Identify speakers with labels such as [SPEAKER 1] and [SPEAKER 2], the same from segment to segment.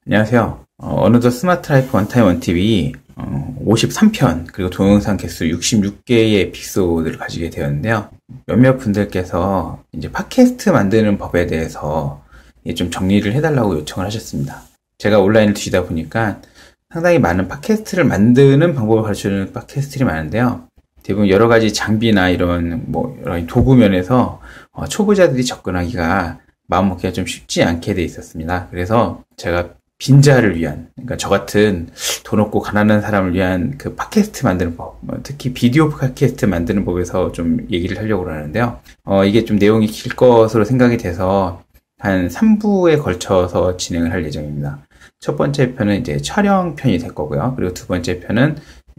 [SPEAKER 1] 안녕하세요. 어느덧 스마트 라이프 원타임 원팁이 53편 그리고 동영상 개수 66개의 에피소드를 가지게 되었는데요. 몇몇 분들께서 이제 팟캐스트 만드는 법에 대해서 좀 정리를 해달라고 요청을 하셨습니다. 제가 온라인을 뒤지다 보니까 상당히 많은 팟캐스트를 만드는 방법을 가르쳐주는 팟캐스트들이 많은데요. 대부분 여러 가지 장비나 이런 여러 도구 면에서 초보자들이 접근하기가 마음먹기가 좀 쉽지 않게 돼 있었습니다. 그래서 제가 빈자를 위한, 그러니까 저 같은 돈 없고 가난한 사람을 위한 그 팟캐스트 만드는 법, 특히 비디오 팟캐스트 만드는 법에서 좀 얘기를 하려고 하는데요. 이게 좀 내용이 길 것으로 생각이 돼서 한 3부에 걸쳐서 진행을 할 예정입니다. 첫 번째 편은 이제 촬영 편이 될 거고요. 그리고 두 번째 편은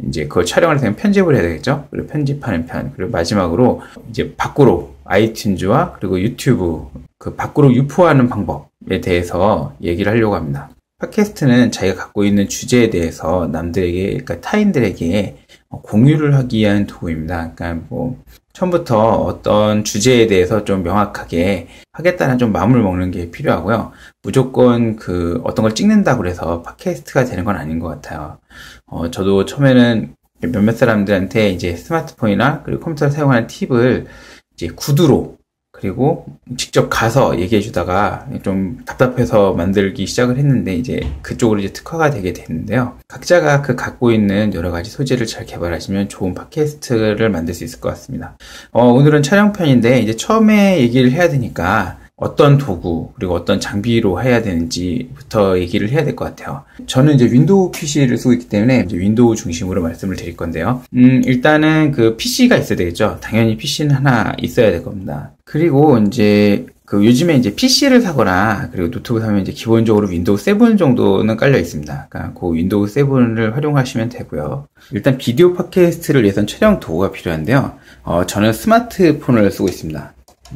[SPEAKER 1] 이제 그걸 촬영을 해서 편집을 해야 되겠죠. 그리고 편집하는 편. 그리고 마지막으로 이제 밖으로 아이튠즈와 그리고 유튜브 그 밖으로 유포하는 방법에 대해서 얘기를 하려고 합니다. 팟캐스트는 자기가 갖고 있는 주제에 대해서 남들에게, 그러니까 타인들에게 공유를 하기 위한 도구입니다. 그러니까 처음부터 어떤 주제에 대해서 좀 명확하게 하겠다는 좀 마음을 먹는 게 필요하고요. 무조건 어떤 걸 찍는다고 해서 팟캐스트가 되는 건 아닌 것 같아요. 저도 처음에는 몇몇 사람들한테 이제 스마트폰이나 그리고 컴퓨터를 사용하는 팁을 이제 구두로 그리고 직접 가서 얘기해 주다가 좀 답답해서 만들기 시작을 했는데 이제 그쪽으로 이제 특화가 되게 됐는데요. 각자가 갖고 있는 여러 가지 소재를 잘 개발하시면 좋은 팟캐스트를 만들 수 있을 것 같습니다. 오늘은 촬영편인데 이제 처음에 얘기를 해야 되니까 어떤 도구 그리고 어떤 장비로 해야 되는지부터 얘기를 해야 될 것 같아요. 저는 이제 윈도우 PC를 쓰고 있기 때문에 이제 윈도우 중심으로 말씀을 드릴 건데요. 일단은 그 PC가 있어야 되겠죠. 당연히 PC는 하나 있어야 될 겁니다. 그리고 이제 요즘에 이제 PC를 사거나 그리고 노트북 사면 이제 기본적으로 윈도우 7 정도는 깔려 있습니다. 그러니까 그 윈도우 7을 활용하시면 되고요. 일단 비디오 팟캐스트를 위해선 촬영 도구가 필요한데요. 저는 스마트폰을 쓰고 있습니다.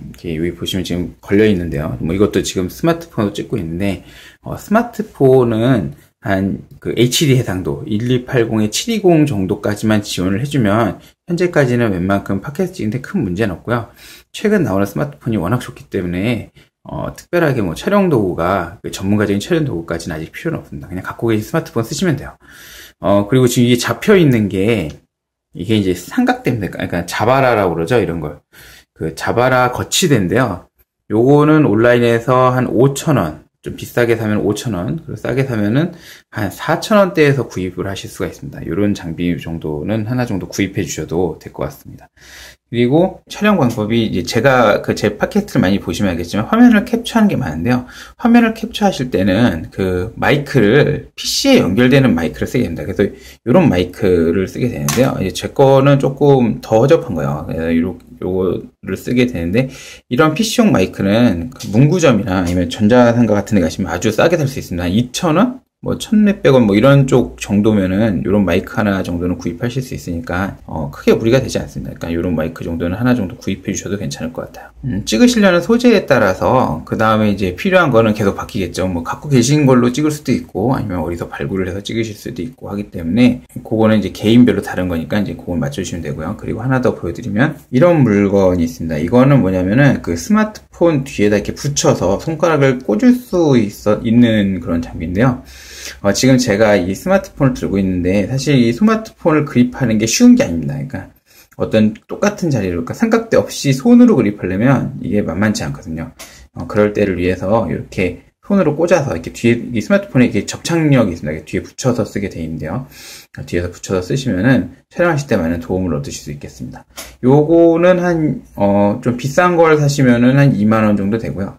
[SPEAKER 1] 이렇게 여기 보시면 지금 걸려 있는데요. 이것도 지금 스마트폰으로 찍고 있는데, 스마트폰은 한 HD 해상도 1280에 720 정도까지만 지원을 해주면 현재까지는 웬만큼 팟캐스트 찍는데 큰 문제는 없고요. 최근 나오는 스마트폰이 워낙 좋기 때문에 특별하게 촬영 도구가 전문가적인 촬영 도구까지는 아직 필요는 없습니다. 그냥 갖고 계신 스마트폰 쓰시면 돼요. 그리고 지금 이게 잡혀 있는 게 이게 이제 삼각대입니다. 그러니까 자바라라고 그러죠, 이런 걸. 자바라 거치대인데요. 요거는 온라인에서 한 5,000원, 좀 비싸게 사면 5,000원, 그리고 싸게 사면은 한 4,000원대에서 구입을 하실 수가 있습니다. 요런 장비 정도는 하나 정도 구입해 주셔도 될 것 같습니다. 그리고 촬영 방법이 이제 제가 제 팟캐스트를 많이 보시면 알겠지만 화면을 캡처하는 게 많은데요. 화면을 capture하실 때는 마이크를 PC에 연결되는 마이크를 쓰게 됩니다. 그래서 이런 마이크를 쓰게 되는데요. 이제 제 거는 조금 더 허접한 거예요. 그래서 요거를 쓰게 되는데 이런 PC용 마이크는 문구점이나 아니면 전자상가 같은 데 가시면 아주 싸게 살 수 있습니다. 2,000원? 1,몇백 원 이런 쪽 정도면은 요런 마이크 하나 정도는 구입하실 수 있으니까 크게 무리가 되지 않습니다. 그러니까 요런 마이크 정도는 하나 정도 구입해 주셔도 괜찮을 것 같아요. 찍으시려는 소재에 따라서 그 다음에 이제 필요한 거는 계속 바뀌겠죠. 갖고 계신 걸로 찍을 수도 있고 아니면 어디서 발굴을 해서 찍으실 수도 있고 하기 때문에 그거는 이제 개인별로 다른 거니까 이제 그걸 맞춰주시면 되고요. 그리고 하나 더 보여드리면 이런 물건이 있습니다. 이거는 뭐냐면은 스마트폰 뒤에다 이렇게 붙여서 손가락을 꽂을 수 있는 그런 장비인데요. 지금 제가 이 스마트폰을 들고 있는데 사실 이 스마트폰을 그립하는 게 쉬운 게 아닙니다. 그러니까 어떤 똑같은 자리로, 그러니까 삼각대 없이 손으로 그립하려면 이게 만만치 않거든요. 그럴 때를 위해서 이렇게 손으로 꽂아서 이렇게 뒤에 이 스마트폰에 이게 접착력이 있습니다. 이렇게 뒤에 붙여서 쓰게 돼 있는데요. 뒤에서 붙여서 쓰시면은 촬영하실 때 많은 도움을 얻으실 수 있겠습니다. 요거는 좀 비싼 걸 사시면은 한 2만원 정도 되고요.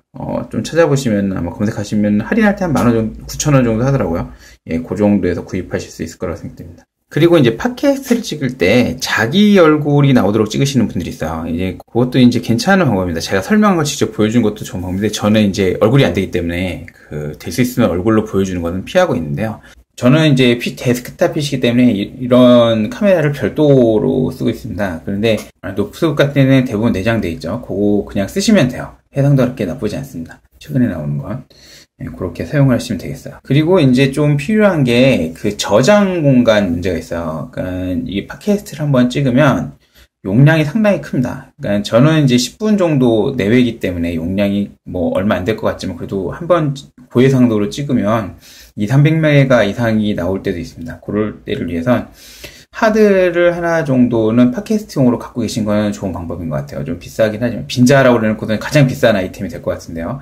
[SPEAKER 1] 좀 찾아보시면 아마 검색하시면 할인할 때 한 10,000원 정도, 9,000원 정도 하더라고요. 예, 그 정도에서 구입하실 수 있을 거라고 생각됩니다. 그리고 이제 팟캐스트를 찍을 때 자기 얼굴이 나오도록 찍으시는 분들이 있어요. 이제 그것도 이제 괜찮은 방법입니다. 제가 설명한 걸 직접 보여준 것도 좋은 방법인데 저는 이제 얼굴이 안 되기 때문에 될 수 있으면 얼굴로 보여주는 거는 피하고 있는데요. 저는 이제 데스크탑 PC이기 때문에 이런 카메라를 별도로 쓰고 있습니다. 그런데 노트북 같은 데는 대부분 내장돼 있죠. 그거 그냥 쓰시면 돼요. 해상도 그렇게 나쁘지 않습니다. 최근에 나오는 건. 그렇게 사용을 하시면 되겠어요. 그리고 이제 좀 필요한 게 저장 공간 문제가 있어요. 그러니까 이 팟캐스트를 한번 찍으면 용량이 상당히 큽니다. 그러니까 저는 이제 10분 정도 내외이기 때문에 용량이 뭐 얼마 안 될 것 같지만 그래도 한번 고해상도로 찍으면 200-300메가 이상이 나올 때도 있습니다. 그럴 때를 위해선 하드를 하나 정도는 팟캐스트용으로 갖고 계신 거는 좋은 방법인 것 같아요. 좀 비싸긴 하지만 빈자라고 그래놓고는 가장 비싼 아이템이 될 것 같은데요.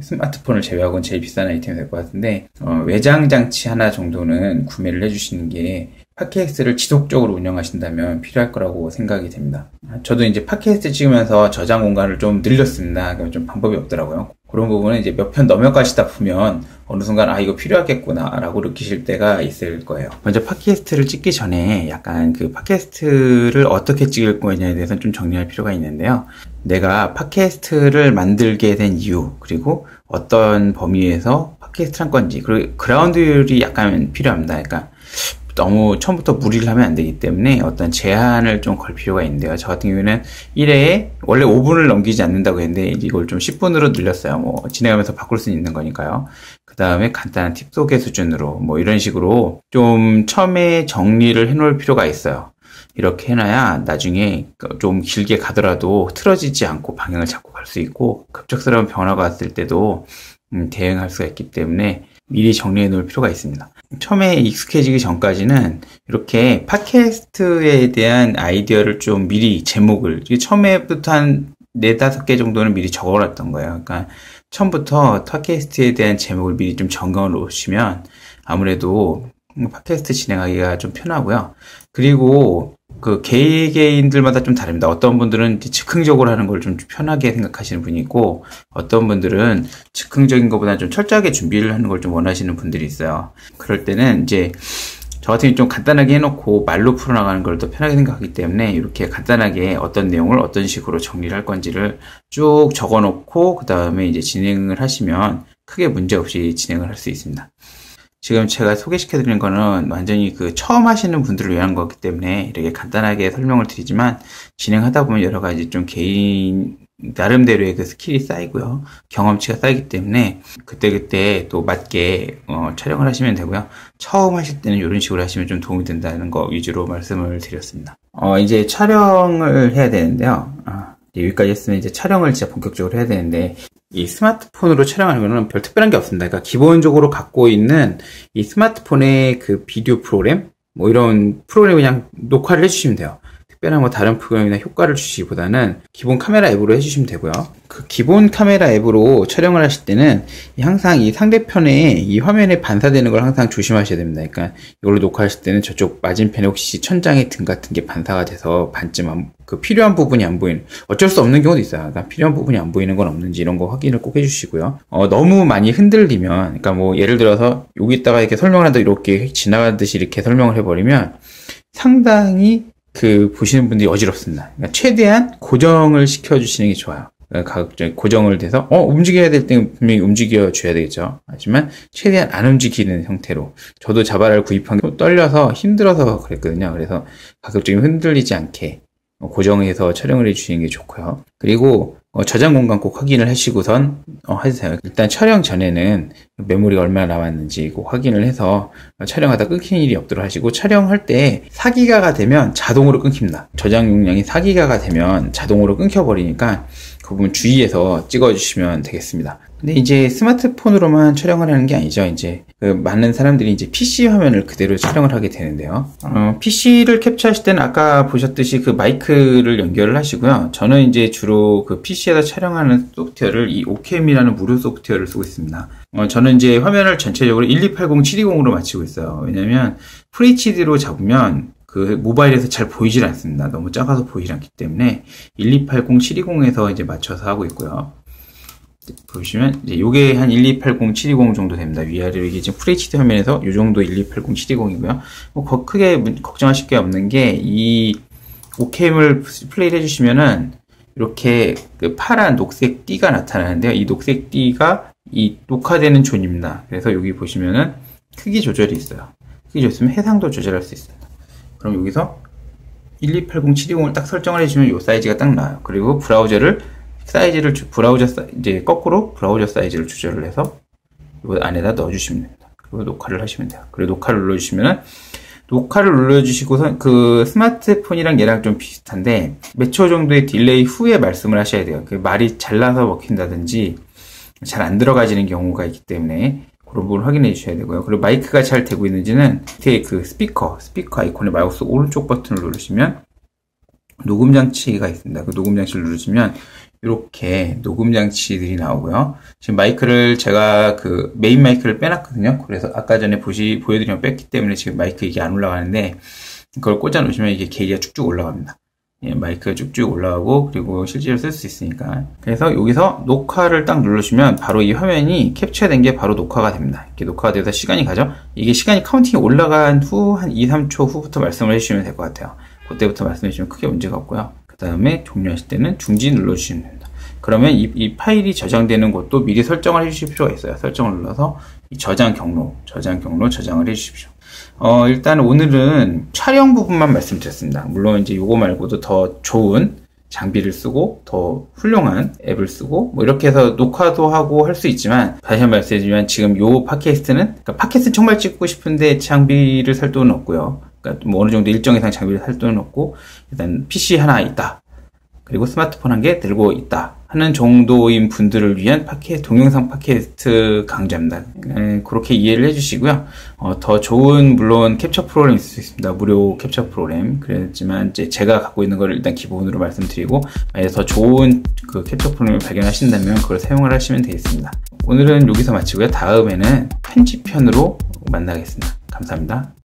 [SPEAKER 1] 스마트폰을 제외하고는 제일 비싼 아이템이 될 것 같은데 외장 장치 하나 정도는 구매를 해주시는 게 팟캐스트를 지속적으로 운영하신다면 필요할 거라고 생각이 됩니다. 저도 이제 팟캐스트 찍으면서 저장 공간을 좀 늘렸습니다. 좀 방법이 없더라고요. 그런 부분은 이제 몇 편 넘어가시다 보면 어느 순간 이거 필요하겠구나 라고 느끼실 때가 있을 거예요. 먼저 팟캐스트를 찍기 전에 약간 그 팟캐스트를 어떻게 찍을 거냐에 대해서 좀 정리할 필요가 있는데요. 내가 팟캐스트를 만들게 된 이유, 그리고 어떤 범위에서 팟캐스트를 한 건지, 그리고 그라운드율이 약간 필요합니다. 그러니까 너무 처음부터 무리를 하면 안 되기 때문에 어떤 제한을 좀 걸 필요가 있는데요. 저 같은 경우에는 1회에 원래 5분을 넘기지 않는다고 했는데 이걸 좀 10분으로 늘렸어요. 뭐 진행하면서 바꿀 수 있는 거니까요. 그 다음에 간단한 팁 소개 수준으로 뭐 이런 식으로 좀 처음에 정리를 해놓을 필요가 있어요. 이렇게 해놔야 나중에 좀 길게 가더라도 틀어지지 않고 방향을 잡고 갈 수 있고 급작스러운 변화가 왔을 때도 대응할 수가 있기 때문에 미리 정리해 놓을 필요가 있습니다. 처음에 익숙해지기 전까지는 이렇게 팟캐스트에 대한 아이디어를 좀 미리 제목을 처음에부터 한 4-5개 정도는 미리 적어놨던 거예요. 그러니까 처음부터 팟캐스트에 대한 제목을 미리 좀 정해 놓으시면 아무래도 팟캐스트 진행하기가 좀 편하고요. 그리고 그 개개인들마다 좀 다릅니다. 어떤 분들은 즉흥적으로 하는 걸 좀 편하게 생각하시는 분이 있고 어떤 분들은 즉흥적인 것보다 좀 철저하게 준비를 하는 걸 좀 원하시는 분들이 있어요. 그럴 때는 이제 저 같은 경우 좀 간단하게 해놓고 말로 풀어나가는 걸 더 편하게 생각하기 때문에 이렇게 간단하게 어떤 내용을 어떤 식으로 정리를 할 건지를 쭉 적어놓고 그 다음에 이제 진행을 하시면 크게 문제 없이 진행을 할 수 있습니다. 지금 제가 소개시켜드린 거는 완전히 그 처음 하시는 분들을 위한 거기 때문에 이렇게 간단하게 설명을 드리지만 진행하다 보면 여러 가지 좀 개인 나름대로의 그 스킬이 쌓이고요. 경험치가 쌓이기 때문에 그때그때 또 맞게 촬영을 하시면 되고요. 처음 하실 때는 이런 식으로 하시면 좀 도움이 된다는 거 위주로 말씀을 드렸습니다. 이제 촬영을 해야 되는데요. 여기까지 했으면 이제 촬영을 진짜 본격적으로 해야 되는데 이 스마트폰으로 촬영하는 거는 별 특별한 게 없습니다. 그러니까 기본적으로 갖고 있는 이 스마트폰의 그 비디오 프로그램 뭐 이런 프로그램 그냥 녹화를 해주시면 돼요. 특별한 뭐 다른 프로그램이나 효과를 주시기보다는 기본 카메라 앱으로 해주시면 되고요. 그 기본 카메라 앱으로 촬영을 하실 때는 항상 이 상대편에 이 화면에 반사되는 걸 항상 조심하셔야 됩니다. 그러니까 이걸로 녹화하실 때는 저쪽 맞은편에 혹시 천장의 등 같은 게 반사가 돼서 반쯤 그 필요한 부분이 안 보이는, 어쩔 수 없는 경우도 있어요. 그러니까 필요한 부분이 안 보이는 건 없는지 이런 거 확인을 꼭 해주시고요. 너무 많이 흔들리면, 그러니까 뭐 예를 들어서 여기다가 이렇게 설명을 한다 이렇게 지나가듯이 이렇게 설명을 해버리면 상당히 보시는 분들이 어지럽습니다. 그러니까 최대한 고정을 시켜주시는 게 좋아요. 가급적 고정을 돼서, 움직여야 될 때는 분명히 움직여줘야 되겠죠. 하지만 최대한 안 움직이는 형태로. 저도 자바라를 구입한 게 떨려서 힘들어서 그랬거든요. 그래서 가급적이면 흔들리지 않게 고정해서 촬영을 해주시는 게 좋고요. 그리고 저장 공간 꼭 확인을 하시고선 해주세요. 일단 촬영 전에는 메모리가 얼마나 남았는지 꼭 확인을 해서 촬영하다 끊기는 일이 없도록 하시고, 촬영할 때 4기가가 되면 자동으로 끊깁니다. 저장 용량이 4기가가 되면 자동으로 끊겨버리니까 그 부분 주의해서 찍어주시면 되겠습니다. 근데 이제 스마트폰으로만 촬영을 하는 게 아니죠. 이제 많은 사람들이 이제 PC 화면을 그대로 촬영을 하게 되는데요. PC를 캡처하실 때는 아까 보셨듯이 그 마이크를 연결을 하시고요. 저는 이제 주로 그 PC에다 촬영하는 소프트웨어를 이 오캠이라는 무료 소프트웨어를 쓰고 있습니다. 저는 이제 화면을 전체적으로 1280720으로 맞추고 있어요. 왜냐면 FHD로 잡으면 그 모바일에서 잘 보이질 않습니다. 너무 작아서 보이지 않기 때문에 1280720에서 이제 맞춰서 하고 있고요. 보시면 이제 요게 한 1280720 정도 됩니다. 위아래로 이게 지금 FHD 화면에서 요 정도 1280720이고요. 뭐 크게 걱정하실 게 없는 게 이 오캠을 플레이를 해주시면은 이렇게 그 파란 녹색 띠가 나타나는데요. 이 녹색 띠가 이 녹화되는 존입니다. 그래서 여기 보시면은 크기 조절이 있어요. 크기 조절이면 해상도 조절할 수 있습니다. 그럼 여기서 1280720을 딱 설정을 해주시면 이 사이즈가 딱 나와요. 그리고 이제 거꾸로 브라우저 사이즈를 조절을 해서 이 안에다 넣어주시면 됩니다. 그리고 녹화를 하시면 돼요. 그리고 녹화를 눌러주시면은 녹화를 눌러주시고 그 스마트폰이랑 얘랑 좀 비슷한데 몇 초 정도의 딜레이 후에 말씀을 하셔야 돼요. 그 말이 잘라서 먹힌다든지 잘 안 들어가지는 경우가 있기 때문에 그런 부분을 확인해 주셔야 되고요. 그리고 마이크가 잘 되고 있는지는 밑에 그 스피커 아이콘에 마우스 오른쪽 버튼을 누르시면 녹음 장치가 있습니다. 그 녹음 장치를 누르시면 이렇게 녹음 장치들이 나오고요. 지금 마이크를 제가 그 메인 마이크를 빼놨거든요. 그래서 아까 전에 보여드리면 뺐기 때문에 지금 마이크 이게 안 올라가는데 그걸 꽂아 놓으시면 이게 게이지가 쭉쭉 올라갑니다. 예, 마이크가 쭉쭉 올라가고 그리고 실제로 쓸 수 있으니까. 그래서 여기서 녹화를 딱 누르시면 바로 이 화면이 캡처된 게 바로 녹화가 됩니다. 이렇게 녹화가 돼서 시간이 가죠. 이게 시간이 카운팅이 올라간 후 한 2, 3초 후부터 말씀을 해주시면 될 것 같아요. 그때부터 말씀해 주시면 크게 문제가 없고요. 그 다음에 종료하실 때는 중지 눌러주시면 됩니다. 그러면 이 파일이 저장되는 곳도 미리 설정을 해주실 필요가 있어요. 설정을 눌러서 이 저장 경로 저장을 해주십시오. 일단 오늘은 촬영 부분만 말씀드렸습니다. 물론 이제 이거 말고도 더 좋은 장비를 쓰고 더 훌륭한 앱을 쓰고 뭐 이렇게 해서 녹화도 하고 할 수 있지만 다시 한번 말씀드리면 지금 요 팟캐스트는 그러니까 팟캐스트 정말 찍고 싶은데 장비를 살 돈은 없고요. 그러니까 뭐 어느 정도 일정 이상 장비를 살 돈은 없고 일단 PC 하나 있다. 그리고 스마트폰 한 개 들고 있다 하는 정도인 분들을 위한 동영상 팟캐스트 강좌입니다. 그렇게 이해를 해주시고요. 더 좋은 물론 캡처 프로그램이 있을 수 있습니다. 무료 캡처 프로그램. 그렇지만 이제 제가 갖고 있는 거를 일단 기본으로 말씀드리고 만약에 더 좋은 그 캡처 프로그램을 발견하신다면 그걸 사용을 하시면 되겠습니다. 오늘은 여기서 마치고요. 다음에는 편집편으로 만나겠습니다. 감사합니다.